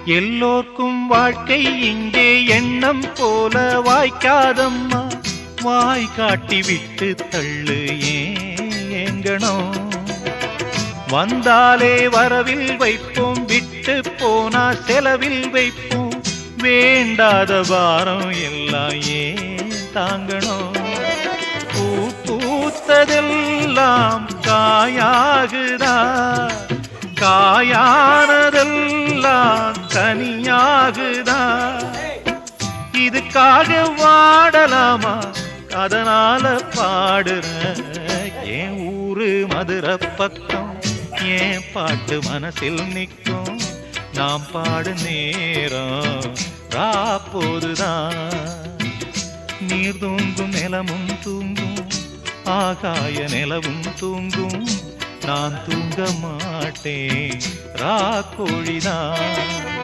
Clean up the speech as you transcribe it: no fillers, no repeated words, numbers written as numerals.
எல்லோர்க்கும் வாழ்க்கை இங்கே எண்ணம் போல வாய்க்காதம்மா. வாய் காட்டி விட்டு தள்ளு ஏங்கணும். வந்தாலே வரவில் வைப்போம், விட்டு போனா செலவில் வைப்போம். வேண்டாத பாரம் எல்லாம் ஏன் தாங்கணும். பூ பூத்ததெல்லாம் காயாகுதா, காயானதெல்லாம் கனியாகுதா. இதுக்காக வாடலாமா, அதனால பாடுற. என் ஊரு மதுரை பக்கம், என் பாட்டு மனசில் நிற்கும். நாம் பாடு நேரம் ராப்போதுதான். நீர் தூங்கும் நிலமும் தூங்கும், ஆகாய நிலவும் தூங்கும். நான் தூங்க மாட்டேன், ராக்கோழிதான்.